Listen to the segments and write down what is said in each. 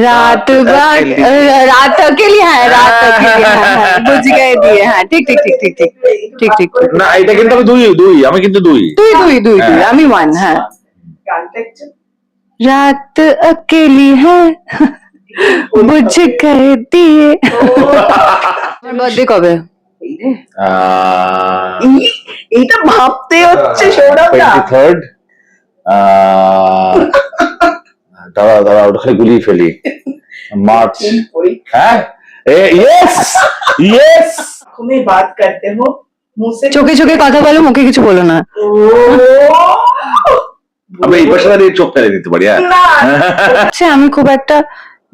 रात रात अकेली है रात अकेली है बुझ गए दिए হ্যাঁ ঠিক ঠিক ঠিক ঠিক ঠিক ঠিক ঠিক না এটা কিন্তু আমি দুই আমি কিন্তু দুই দুই আমি ওয়ান হ্যাঁ रात अकेली है बुझ गए दिए বার্থডে কবে এইটা ভাবতে হচ্ছে সৌরভদা 23rd দাঁড়া ওটা খালি গুলিয়ে ফেলি मार्च है यस यस তুমি बात करते हो मुंह से চোখে চোখে কথা বলো মুখে কিছু বলো না আমি এই পাশে দাঁড়িয়ে চোখ ফেলে দিতে পারি আচ্ছা আমি খুব একটা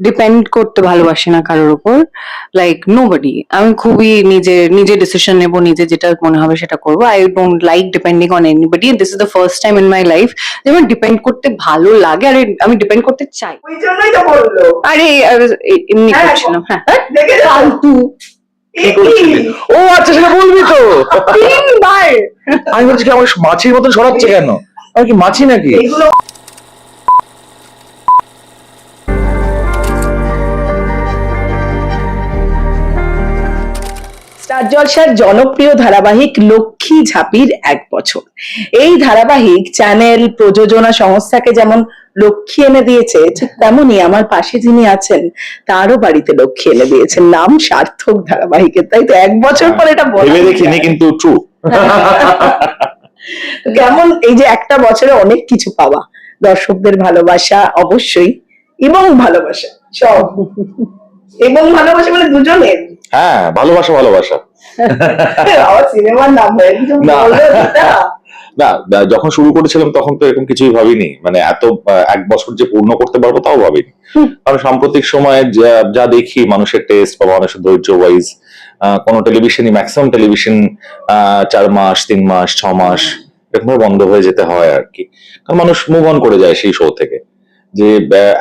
ডিপেন্ড করতে ভালোবাসি না কারোর উপর লাইক নোবডি আমি খুবই নিজে ডিসিশন নেব নিজে যেটা মনে হবে সেটা করবো I don't like depending on anybody this is the first time in my life যেমন ডিপেন্ড করতে ভালো লাগে আর আমি ডিপেন্ড করতে চাই ওই জন্যই তো বললো আরে এমনি করছিলাম হ্যাঁ দেখে ফালতু ও আচ্ছা সেটা বলবি তো তিনবার আমি বলছি কি আমার মাছির মতন সরাচ্ছে কেন আমি কি মাছি নাকি এগুলো স্টার জলসার জনপ্রিয় ধারাবাহিক লক্ষ্মী ঝাঁপির 1 বছর এই ধারাবাহিক চ্যানেল প্রযোজনা সংস্থাকে যেমন লক্ষ্মী এনে দিয়েছে ঠিক তেমনি আমার পাশে যিনি আছেন তারও বাড়িতে লক্ষ্মী এনে দিয়েছেন নাম সার্থক ধারাবাহিকের তাই তো 1 বছর পর এটা ভেবে দেখিনি কিন্তু ট্রু কেমন এই যে একটা বছরে অনেক কিছু পাওয়া দর্শকদের ভালোবাসা অবশ্যই এবং ভালোবাসা সব এবং ভালোবাসা মানে দুজনের হ্যাঁ ভালোবাসা আমার সিনেমার নাম হয়ে না যখন শুরু করেছিলাম তখন তো এরকম কিছুই ভাবিনি মানে এত 1 বছর যে পূর্ণ করতে পারবো তাও ভাবিনি কারণ সাম্প্রতিক সময়ে যা দেখি মানুষের টেস্ট বা মানুষের ধৈর্য ওয়াইজ কোনো টেলিভিশনই ম্যাক্সিমাম টেলিভিশন 4 মাস 3 মাস 6 মাস এরকম বন্ধ হয়ে যেতে হয় আর কি কারণ মানুষ মুভ অন করে যায় সেই শো থেকে যে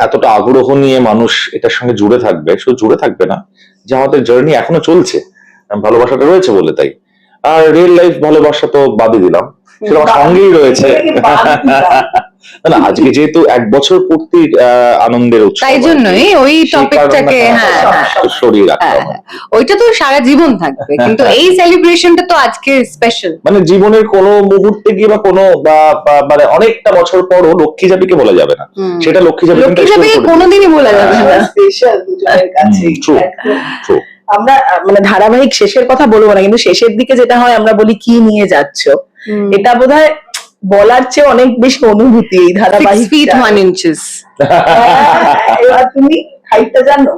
এতটা আগ্রহ নিয়ে মানুষ এটার সঙ্গে জুড়ে থাকবে শুধু জুড়ে থাকবে না যে আমাদের জার্নি এখনো চলছে ভালোবাসাটা রয়েছে বলে তাই আর রিয়েল লাইফ ভালোবাসা তো বাদই দিলাম সেটা আমার সঙ্গেই রয়েছে না আজকে যেহেতু 1 বছর পূর্তির আনন্দের উৎসব তাই জন্যই ওই টপিকটাকে হ্যাঁ সরিয়ে রাখলাম ওইটা তো সারা জীবন থাকবে কিন্তু এই সেলিব্রেশনটা তো আজকে স্পেশাল মানে জীবনের কোনো মুহূর্তে গিয়ে বা কোনো মানে অনেকটা বছর পরও লক্ষ্মী ঝাঁপিকে বলা যাবে না সেটা লক্ষ্মী ঝাঁপিকে কোনোদিনই বলা যাবে না স্পেশাল দুজনের কাছে ট্রু আমরা মানে ধারাবাহিক শেষের কথা বলবো না কিন্তু শেষের দিকে যেটা হয় আমরা বলি কি নিয়ে যাচ্ছ এটা বোধহয় বলার চেয়ে অনেক বেশি অনুভূতি এই ধারাবাহিক 6 feet 1 inches এবার তুমি হাইটটা জানো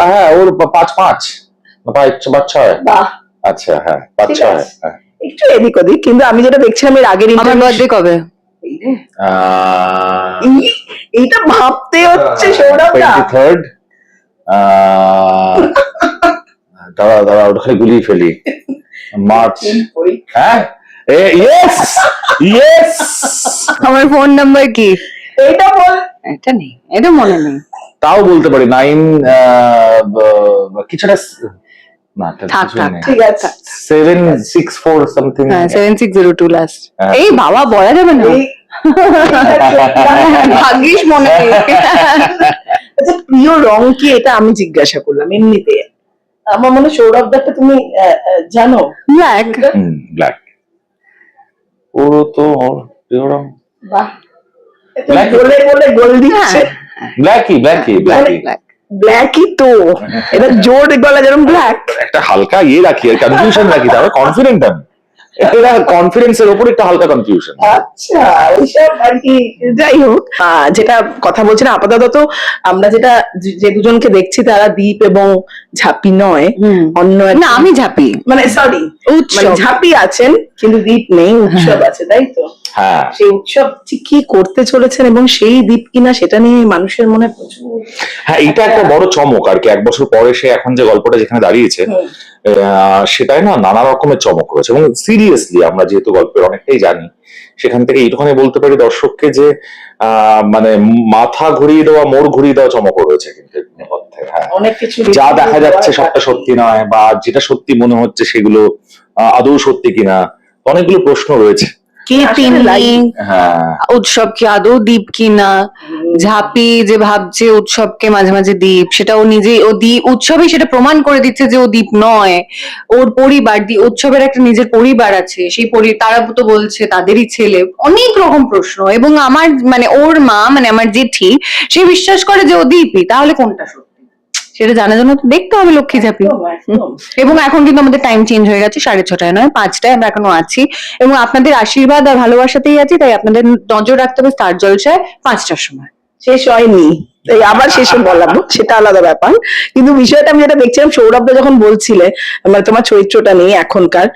হ্যাঁ ওর 5'5" বাহ আচ্ছা হ্যাঁ 5'6" একটু এদিক ওদিক কিন্তু আমি যেটা দেখছিলাম এর আগের আমার বার্থডে কবে এইটা ভাবতে হচ্ছে সৌরভদা 23rd দাঁড়া ওটা খালি গুলিয়ে ফেলি মার্চ হ্যাঁ ইয়েস ইয়েস আমার ফোন নাম্বার কি এটা বল এটা নেই এটা মনে নেই তাও বলতে পারি 9 কিছুটা না ঠিক আছে 764 সামথিং হ্যাঁ 7602 লাস্ট এই বাবা বলা যাবে না ভাগ্যিস মনে নেই আচ্ছা প্রিয় রং কি এটা আমি জিজ্ঞাসা করলাম এমনিতে আমার মনে সৌরভ দাকে তুমি জানো ব্ল্যাক ব্ল্যাক ও তো প্রিয় রং বাহ বলে বলে গোল দিচ্ছে ব্ল্যাকই ব্ল্যাকই তো এটা জোর গলা যেরকম ব্ল্যাক একটা হালকা রাখি আর কনফিউশন রাখি তাহলে কনফিডেন্ট আমি এটা কনফিডেন্সের উপর একটা হালকা কনফিউশন আচ্ছা এইসব আর কি যাই হোক যেটা কথা বলছিলাম আপাতত আমরা যেটা যে দুজনকে দেখছি তারা দীপ এবং ঝাঁপি নয় অন্য না আমি ঝাঁপি মানে সরি মানে ঝাঁপি আছেন কিন্তু দীপ নেই উৎসব আছে তাই তো হ্যাঁ সেই উৎসব কি করতে চলেছেন এবং সেই দীপ কিনা সেটা নিয়ে মানুষের মনে প্রচুর হ্যাঁ এটা একটা বড় চমক আর কি 1 বছর পরে সে এখন যে গল্পটা যেখানে দাঁড়িয়েছে সেটাই না নানা রকমের চমক রয়েছে এবং সিরিয়াসলি আমরা যেহেতু গল্পের অনেকটাই জানি সেখান থেকে এইটুখানি বলতে পারি দর্শককে যে মানে মাথা ঘুরিয়ে দেওয়া মোড় ঘুরিয়ে দেওয়া চমক রয়েছে কিন্তু অনেক কিছু যা দেখা যাচ্ছে সবটা সত্যি নয় বা যেটা সত্যি মনে হচ্ছে সেগুলো আদৌ সত্যি কিনা অনেকগুলো প্রশ্ন রয়েছে কে আসলে তিনি, like- হ্যাঁ উৎসব কি আদৌ দ্বীপ কিনা, ঝাঁপি যে ভাবছে উৎসবকে মাঝে মাঝে দ্বীপ, সেটা ও নিজেই ও দ্বীপ, উৎসবই সেটা প্রমাণ করে দিচ্ছে যে ও দ্বীপ নয়। ওর পরিবার উৎসবের একটা নিজের পরিবার আছে, সেই তারা তো বলছে তাদেরই ছেলে। অনেক রকম প্রশ্ন। এবং আমার মানে ওর মা মানে আমার জেঠি, সে বিশ্বাস করে যে ও দ্বীপই, তাহলে কোনটা সত্যি সেটা জানার জন্য তো দেখতে হবে লক্ষ্মী ঝাঁপি। একদম, একদম। এবং এখন কিন্তু আমাদের টাইম চেঞ্জ হয়ে গেছে, 6:30 নয় 5টায় আমরা এখনো আছি, এবং আপনাদের আশীর্বাদ আর ভালোবাসাতেই আছি, তাই আপনাদের নজর রাখতে হবে স্টার জলসায় 5টার সময়। শেষ হয়নি, তাই আবার শেষে বলাবো, সেটা আলাদা ব্যাপার। কিন্তু বিষয়টা আমি যেটা দেখছিলাম, সৌরভদা যখন বলছিলে মানে তোমার চরিত্রটা নিয়ে এখনকার,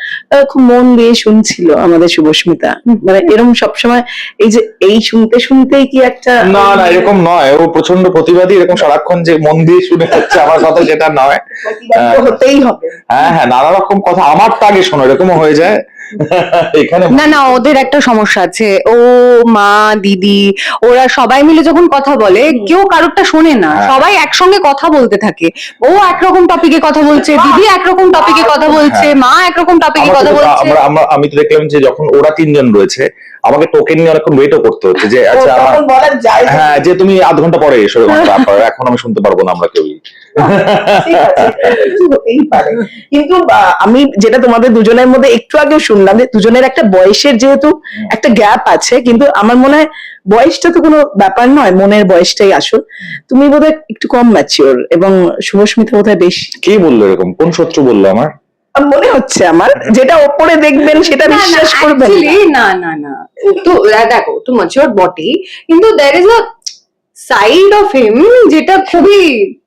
খুব মন দিয়ে শুনছিল আমাদের শুভস্মিতা। মানে এরকম সবসময় এই যে এই শুনতে শুনতেই কি একটা না না এরকম নয়, ও প্রচন্ড প্রতিবাদী, এরকম সারাক্ষণ যে মন দিয়ে শুনে যাচ্ছে আমার কথা সেটা নয়। প্রতিবাদ তো হতেই হবে। হ্যাঁ হ্যাঁ নানা রকম কথা আমার তো আগে শোনো, এরকমও হয়ে যায় এখানে। না না, ওদের একটা সমস্যা আছে, ও মা দিদি ওরা সবাই মিলে যখন কথা বলে কেউ কারোরটা শোনে না, হ্যাঁ। সবাই একসঙ্গে কথা বলতে থাকে। ও একরকম টপিকে কথা বলছে, দিদি একরকম টপিকে কথা বলছে, হ্যাঁ। মা একরকম টপিকে আমার কথা তো- বলছে। আমি তো দেখলাম যে যখন ওরা 3জন রয়েছে, আমাকে টোকেন নিয়ে অনেকক্ষণ ওয়েটও করতে হচ্ছে যে ও আচ্ছা আমার তখন বলার যায় না। হ্যাঁ যে তুমি আধ ঘন্টা পরে এসো, এরকম ব্যাপার। এখন আমি শুনতে পারবো না আমরা কেউই। ঠিক আছে, কিছু হতেই পারে। কিন্তু আমি যেটা তোমাদের দুজনের মধ্যে একটু আগেও শুনলাম যে দুজনের একটা বয়সের যেহেতু একটা গ্যাপ আছে, কিন্তু আমার মনে হয় বয়সটা তো কোনো ব্যাপার নয়, মনের বয়সটাই আসল। তুমি বোধহয় একটু কম ম্যাচিওর এবং শুভস্মিতা বোধহয় বেশি। কে বললো এরকম? কোন শত্রু বললো আমার? মনে হচ্ছে আমার, যেটা ওপরে দেখবেন সেটা না, না, বিশ্বাস করবেন না। actually না না না, তো দেখো তো ম্যাচিওর বটেই, কিন্তু there is a side of him যেটা খুবই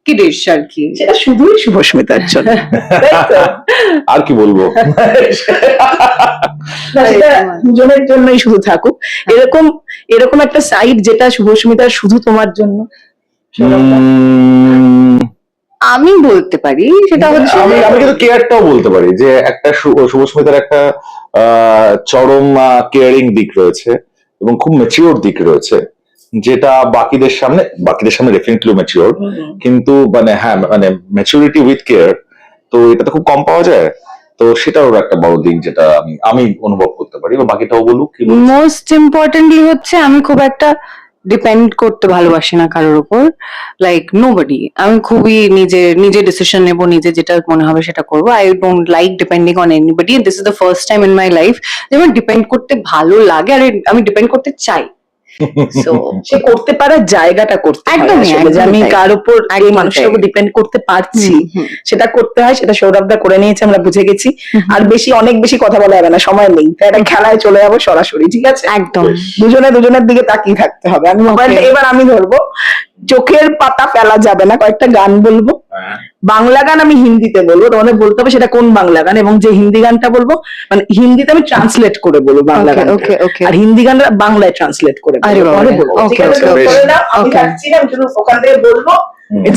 কিডিশ আর কি। সেটা শুধুই শুভস্মিতার জন্য, তাই তো? আর কি বলবো? না, সেটা দুজনের জন্যই শুধু থাকুক। এরকম এরকম একটা সাইড যেটা শুভস্মিতার শুধু তোমার জন্য। উম, আমি বলতে পারি সেটা হচ্ছে আমি আমি কিন্তু কেয়ারটাও বলতে পারি যে একটা শুভস্মিতার একটা চরম কেয়ারিং দিক রয়েছে এবং খুব ম্যাচিওর দিক রয়েছে, যেটা বাকিদের সামনে ডেফিনেটলি ম্যাচিওর, কিন্তু মানে হ্যাঁ মানে ম্যাচুরিটি উইথ কেয়ার, তো এটা তো খুব কম পাওয়া যায়। তো সেটাও একটা বড় দিক যেটা আমি অনুভব করতে পারি। বা বাকিটাও বলুক কি বলছে? মোস্ট ইম্পর্টেন্টলি হচ্ছে আমি খুব একটা ডিপেন্ড করতে ভালোবাসি না কারোর উপর, লাইক নোবডি। আমি খুবই নিজে ডিসিশন নেব, নিজে যেটা মনে হবে সেটা করবো। I don't like depending on anybody. This is the first time in my life যেমন ডিপেন্ড করতে ভালো লাগে, আর আমি ডিপেন্ড করতে চাই। সো সে করতে পারার জায়গাটা করতে হয় একদমই, আসলে, যে আমি একদমই তাই। কার উপর এই একদমই মানুষের তাই। উপর ডিপেন্ড করতে পারছি, হুম, সেটা করতে হয়। সেটা সৌরভদা করে নিয়েছে, আমরা বুঝে গেছি। আর অনেক বেশি কথা বলা যাবে না, সময় নেই, তাই একটা খেলায় চলে যাবো সরাসরি, ঠিক আছে? একদম। দুজনের দিকে তাকিয়ে থাকতে হবে। আমি মোবাইলটা Okay. এবার আমি ধরবো, চোখের পাতা ফেলা যাবে না। কয়েকটা গান বলবো, হ্যাঁ। বাংলা গান আমি হিন্দিতে বলবো, তোমাদের বলতে হবে সেটা কোন বাংলা গান, এবং যে হিন্দি গানটা বলবো মানে হিন্দিতে আমি ট্রান্সলেট করে বলবো বাংলা Okay, গান, okay, okay. আর হিন্দি গানটা বাংলায় ট্রান্সলেট করে আরে বলবো, বাবারে, তোমাদের বলবো, ঠিক okay, আছে? okay, নোট করে নাও, আমি okay. যাচ্ছি না, আমি শুধু ওখান থেকে বলবো।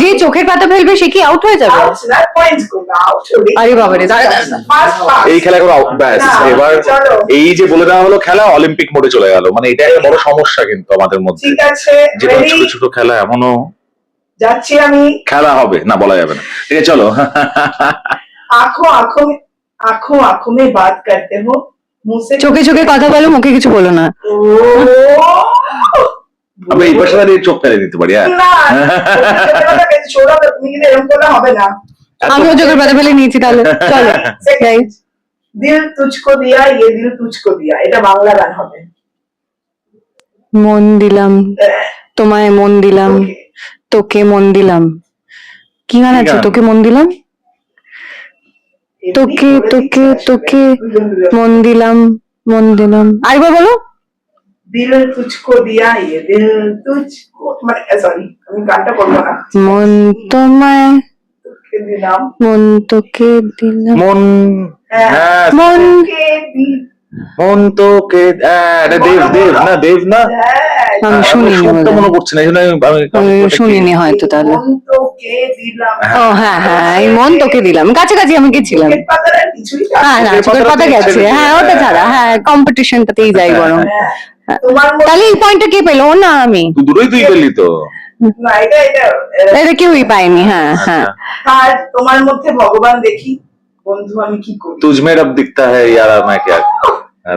যে চোখের পাতা ফেলবে সে কি আউট হয়ে যাবে? Out না, points করবো, out হলেই। আরে বাবারে, দাঁড়া, দাঁড়া, দাঁড়া। Fast, fast. এই খেলা করে ব্যাস না, এবার চলো। এই যে বলে দেওয়া হলো খেলা অলিম্পিক মোডে চলে গেল, মানে এটা একটা বড় সমস্যা কিন্তু আমাদের মধ্যে, ঠিক আছে, যেটা ready? ছোট ছোট খেলা এমনও যাচ্ছি আমি। খেলা হবে না, বলা যাবে না। ঠিক আছে চলো। आंखों आंखों में बात करते हो, मुंह से চোখে চোখে কথা বলো, মুখে কিছু বলো না। ओ আমরা এই পাশে দাঁড়িয়ে চোখ ফেলে দিতে পারি। হ্যাঁ না, সৌরভ তুমি কিন্তু এরকম করলে হবে না। আমিও চোখের পাতা ফেলে নিয়েছি, তাহলে চলো। Second, দিল তুঝকো দিয়া, ये दिल तुझको दिया, এটা বাংলা গান হবে। মন দিলাম তোমায়, মন দিলাম Okay. তোকে, মন দিলাম। কি গান কি আছে? গান? তোকে মন দিলাম, তোকে তোকে তোকে মন দিলাম, মন দিলাম। আরেকবার বলো। দিল তুঝকো দিয়া, ये दिल तुझको, মানে সরি আমি গানটা বলবো না। মন তোমায়, তোকে দিলাম, মন তোকে দিলাম, মন হ্যাঁ মন মন তোকে এটা দেব না দেব না হ্যাঁ, আমি শুনিনি সুরটা বোধহয়। মনে পড়ছে না, এই জন্য আমি শুনিনি হয়তো তাহলে। মন তোকে দিলাম। ও হ্যাঁ হ্যাঁ, এই মন তোকে দিলাম, কাছাকাছি আমি গেছিলাম। চোখের পাতার আর কিছুই থাকে হ্যাঁ না, চোখের পাতা গেছে, হ্যাঁ ওটা ছাড়া, হ্যাঁ কম্পিটিশনটাতেই যাই বরং। না। তোমার মধ্যে তাহলে এই পয়েন্টটা কে পেলো? ও না আমি? দুটোই তুই পেলি তো। না, এটা এটা কেউই পাইনি। হ্যাঁ হ্যাঁ। আর তোমার মধ্যে ভগবান দেখি, বন্ধু আমি কি করি। तुझ में रब दिखता है यारा मैं क्या।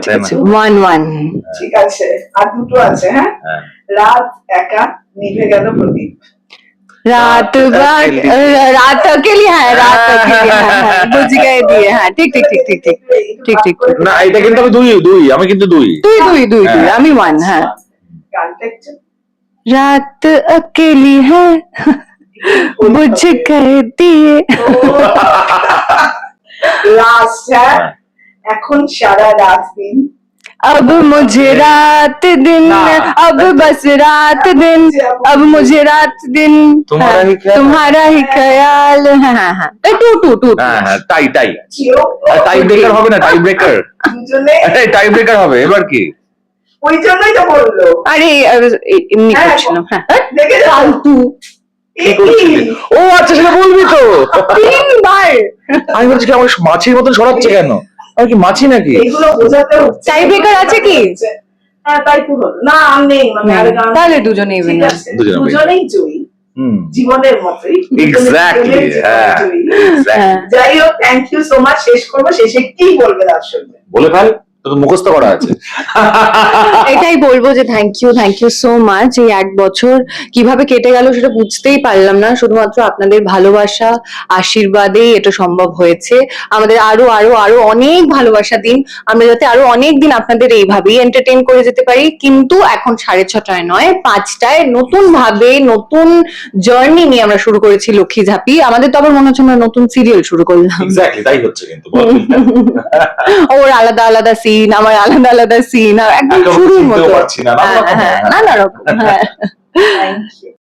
তাই না? 1-1 ঠিক আছে, আর দুটো আছে। হ্যাঁ, হ্যাঁ। রাত একা নিভে গেল প্রদীপ। रात रात अकेली है, रात अकेली है, बुझ गए दिए। हाँ, ठीक ठीक ठीक ठीक ठीक ঠিক ঠিক ঠিক। না এটা কিন্তু আমি দুই আমি কিন্তু দুই দুই হ্যাঁ। আমি 1। হ্যাঁ, গানটা একটু रात अकेली है बुझ गए दिए। লাস্ট। হ্যাঁ, এখন সারা রাত দিন अब मुझे रात दिन, अब बस रात दिन, अब मुझे रात दिन तुम्हारा ही ख्याल। तुम्हारा ही ख्याल। হ্যাঁ হ্যাঁ হ্যাঁ, টু হ্যাঁ হ্যাঁ টাই কেউ টাই ব্রেকার হবে না, টাই ব্রেকার দুজনে টাই ব্রেকার হবে এবার কি? ওই জন্যই তো বললো। আরে এমনি হ্যাঁ, করছিলাম। হ্যাঁ, দেখে ফালতু কি করছিলি? ও আচ্ছা সেটা বলবি তো। 3 বার। আমি বলছি কি আমার মাছির মতন সরাচ্ছে কেন? আমি কি মাছি নাকি? এইগুলো বোঝাতে হচ্ছে। টাই ব্রেকার আছে কি? হ্যাঁ, তাই তো হলো না, আর নেই মানে আর গান। তাহলে দুজনেই ঠিক winner। আছে, দুজনে winner। দুজনেই জয়ী, হুম জীবনের মতোই। এক্স্যাক্টলি দুজনের জীবনে হ্যাঁ জয়ী। exactly। হ্যাঁ। যাই হোক, থ্যাংক ইউ সো মাচ। শেষ করবো, শেষে কি বলবে দর্শকদের? বলে ফেল, তো মুখস্থ করা আছে। এটাই বলবো যে থ্যাংক ইউ সো মাচ। এই 1 বছর কিভাবে কেটে গেল সেটা বুঝতেই পারলাম না, শুধুমাত্র আপনাদের ভালোবাসা আশীর্বাদেই এটা সম্ভব হয়েছে। আমাদের আরো আরো আরো অনেক ভালোবাসা দিন, আমরা যাতে আরো অনেক দিন আপনাদের এইভাবেই এন্টারটেইন করে যেতে পারি। কিন্তু এখন 6:30টায় নয়, 5টায় নতুন ভাবে নতুন জার্নি নিয়ে আমরা শুরু করেছি লক্ষ্মী ঝাঁপি। আমাদের তো আবার মনে হচ্ছে আমরা নতুন সিরিয়াল শুরু করলাম। এক্স্যাক্টলি তাই হচ্ছে কিন্তু বল। ওর আলাদা আলাদা সিন, আমার আলাদা আলাদা সিন, একদম একেবারে শুরুর চিনতেও মতো। পারছি না, নানা রকম, হ্যাঁ, হ্যাঁ। নানা রকম। হ্যাঁ। Thank you.